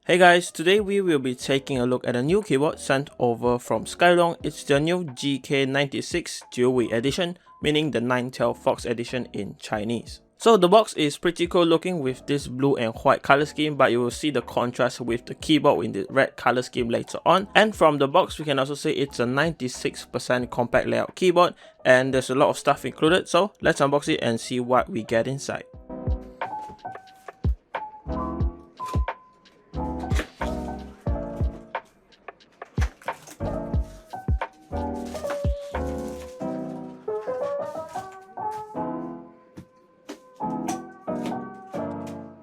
Hey guys, today we will be taking a look at a new keyboard sent over from Skyloong. It's the new GK96 Jewelry Edition, meaning the Nine-Tailed Fox Edition in Chinese. So the box is pretty cool looking with this blue and white color scheme, but you will see the contrast with the keyboard in the red color scheme later on. And from the box we can also see it's a 96% compact layout keyboard and there's a lot of stuff included, so let's unbox it and see what we get inside.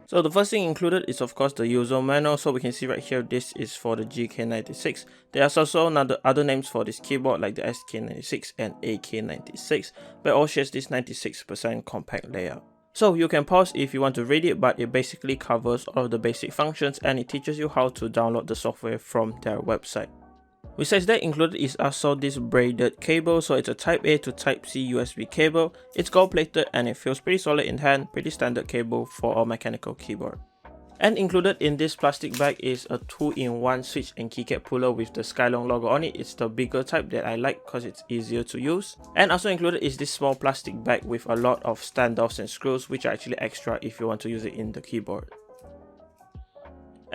So the first thing included is of course the user manual. So we can see right here this is for the GK96. There are also other names for this keyboard like the SK96 and AK96, but all shares this 96% compact layout. So you can pause if you want to read it, but it basically covers all of the basic functions and it teaches you how to download the software from their website. Besides that, included is also this braided cable, so it's a Type A to Type C USB cable. It's gold plated and it feels pretty solid in hand, pretty standard cable for a mechanical keyboard. And included in this plastic bag is a 2-in-1 switch and keycap puller with the Skyloong logo on it. It's the bigger type that I like because it's easier to use. And also included is this small plastic bag with a lot of standoffs and screws, which are actually extra if you want to use it in the keyboard.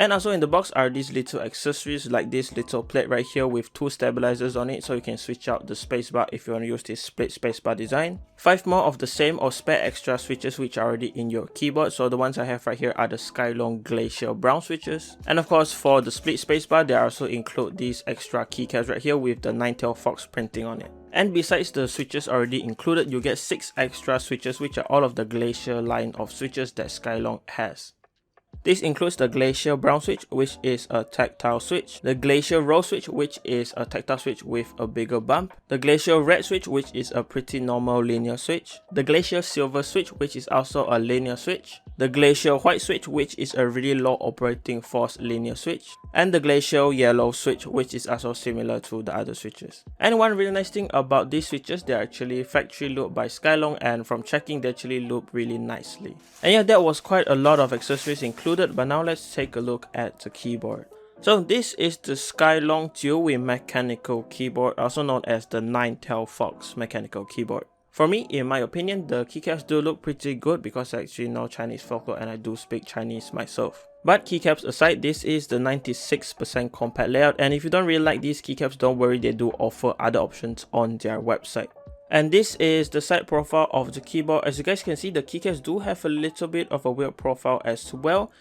And also in the box are these little accessories like this little plate right here with 2 stabilizers on it, so you can switch out the spacebar if you want to use this split spacebar design. 5 more of the same or spare extra switches which are already in your keyboard, so the ones I have right here are the Skyloong Glacier brown switches. And of course for the split spacebar they also include these extra keycaps right here with the Nine-Tailed Fox printing on it. And besides the switches already included, you get 6 extra switches which are all of the Glacier line of switches that Skyloong has. This includes the Glacier brown switch, which is a tactile switch, the Glacier rose switch, which is a tactile switch with a bigger bump, the Glacier red switch, which is a pretty normal linear switch, the Glacier silver switch, which is also a linear switch, the Glacier white switch, which is a really low operating force linear switch, and the Glacier yellow switch, which is also similar to the other switches. And one really nice thing about these switches, they're actually factory looped by Skyloong, and from checking they actually loop really nicely. And yeah, that was quite a lot of accessories included, but now let's take a look at the keyboard. So this is the Skyloong Jewelry mechanical keyboard, also known as the Nine-Tailed Fox mechanical keyboard. For me, in my opinion, the keycaps do look pretty good because I actually know Chinese folklore and I do speak Chinese myself. But keycaps aside, this is the 96% compact layout, and if you don't really like these keycaps, don't worry, they do offer other options on their website. And this is the side profile of the keyboard. As you guys can see, the keycaps do have a little bit of a weird profile as well.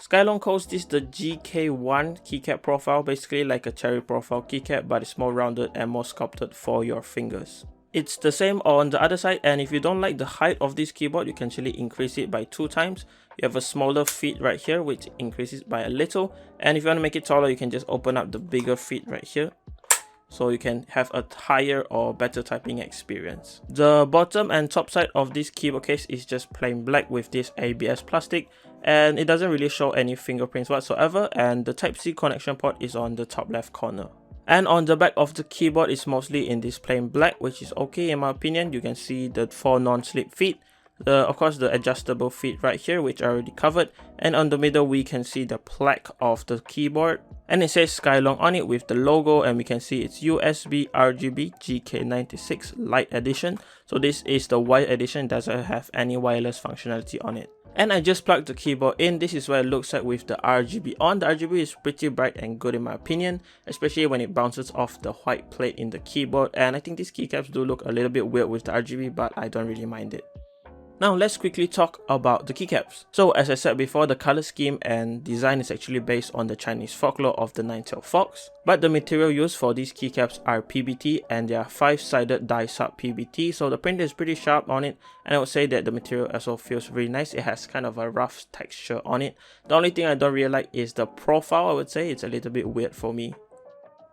Skyloong calls this the GK1 keycap profile, basically like a cherry profile keycap, but it's more rounded and more sculpted for your fingers. It's the same on the other side, and if you don't like the height of this keyboard, you can actually increase it by 2 times. You have a smaller feet right here which increases by a little, and if you want to make it taller, you can just open up the bigger feet right here, so you can have a higher or better typing experience. The bottom and top side of this keyboard case is just plain black with this ABS plastic, and it doesn't really show any fingerprints whatsoever, and the Type-C connection port is on the top left corner. And on the back of the keyboard is mostly in this plain black, which is okay in my opinion. You can see the 4 non-slip feet, of course the adjustable feet right here which I already covered, and on the middle we can see the plaque of the keyboard, and it says Skyloong on it with the logo, and we can see it's USB RGB GK96 Lite Edition. So this is the white edition, doesn't have any wireless functionality on it. And I just plugged the keyboard in. This is what it looks like with the RGB on. The RGB is pretty bright and good in my opinion, especially when it bounces off the white plate in the keyboard, and I think these keycaps do look a little bit weird with the RGB, but I don't really mind it. Now let's quickly talk about the keycaps. So as I said before, the color scheme and design is actually based on the Chinese folklore of the Nine-Tailed Fox, but the material used for these keycaps are PBT, and they are 5-sided die-sub PBT, so the print is pretty sharp on it, and I would say that the material also feels really nice. It has kind of a rough texture on it. The only thing I don't really like is the profile. I would say it's a little bit weird for me.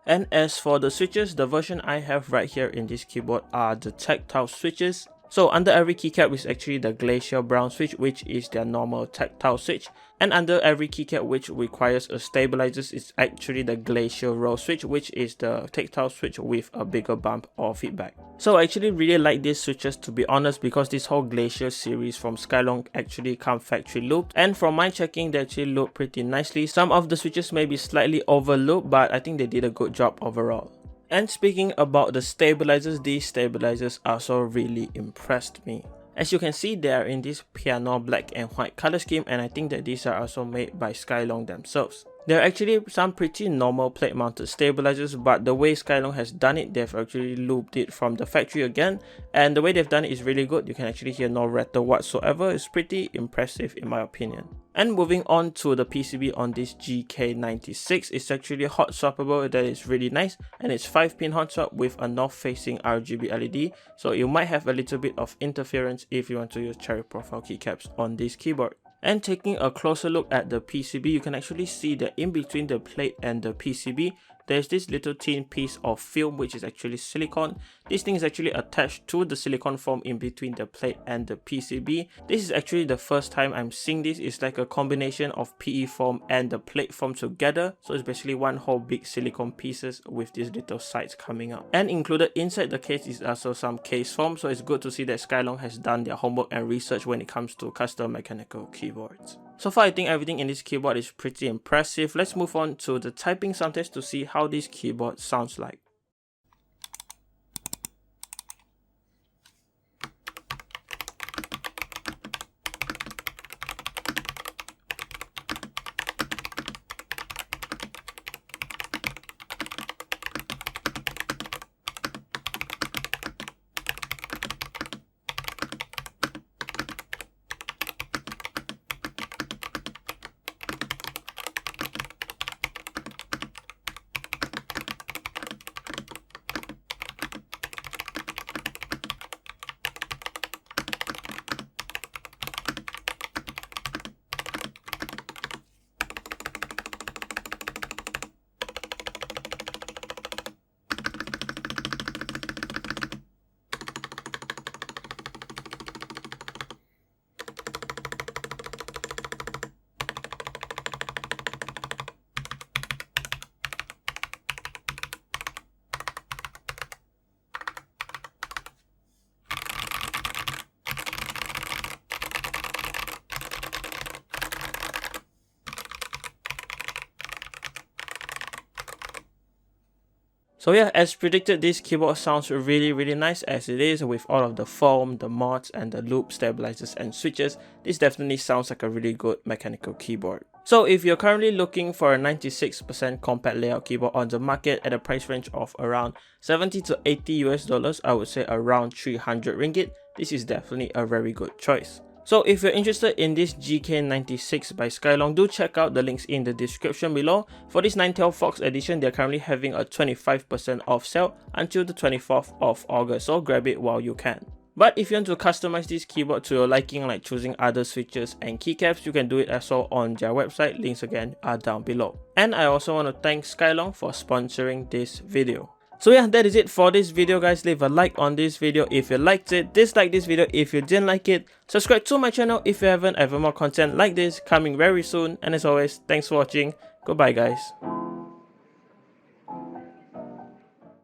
And as for the switches, the version I have right here in this keyboard are the tactile switches. So under every keycap is actually the Glacier brown switch, which is their normal tactile switch, and under every keycap which requires a stabilizer is actually the Glacier rose switch, which is the tactile switch with a bigger bump or feedback. So I actually really like these switches, to be honest, because this whole Glacier series from Skyloong actually come factory looped, and from my checking they actually loop pretty nicely. Some of the switches may be slightly overlooped, but I think they did a good job overall. And speaking about the stabilizers, these stabilizers also really impressed me. As you can see, they are in this piano black and white color scheme, and I think that these are also made by Skyloong themselves. There are actually some pretty normal plate mounted stabilizers, but the way Skyloong has done it, they've actually looped it from the factory again, and the way they've done it is really good. You can actually hear no rattle whatsoever. It's pretty impressive in my opinion. And moving on to the PCB on this GK96, it's actually hot swappable. That is really nice, and it's 5-pin hot swap with a north facing RGB LED, so you might have a little bit of interference if you want to use cherry profile keycaps on this keyboard. And taking a closer look at the PCB, you can actually see that in between the plate and the PCB, there's this little thin piece of film which is actually silicone. This thing is actually attached to the silicone foam in between the plate and the PCB. This is actually the first time I'm seeing this. It's like a combination of PE foam and the plate foam together. So it's basically one whole big silicone pieces with these little sides coming out. And included inside the case is also some case foam. So it's good to see that Skyloong has done their homework and research when it comes to custom mechanical keyboards. So far, I think everything in this keyboard is pretty impressive. Let's move on to the typing sound test to see how this keyboard sounds like. So yeah, as predicted, this keyboard sounds really nice as it is, with all of the foam, the mods, and the loop stabilizers and switches. This definitely sounds like a really good mechanical keyboard. So if you're currently looking for a 96% compact layout keyboard on the market at a price range of around 70 to 80 US dollars, I would say around 300 ringgit, this is definitely a very good choice. So if you're interested in this GK96 by Skyloong, do check out the links in the description below. For this Ninetale Fox edition, they're currently having a 25% off sale until the 24th of August, so grab it while you can. But if you want to customize this keyboard to your liking, like choosing other switches and keycaps, you can do it as well on their website. Links again are down below. And I also want to thank Skyloong for sponsoring this video. So yeah, that is it for this video guys. Leave a like on this video if you liked it, dislike this video if you didn't like it, subscribe to my channel if you haven't. I have more content like this coming very soon, and as always, thanks for watching. Goodbye guys.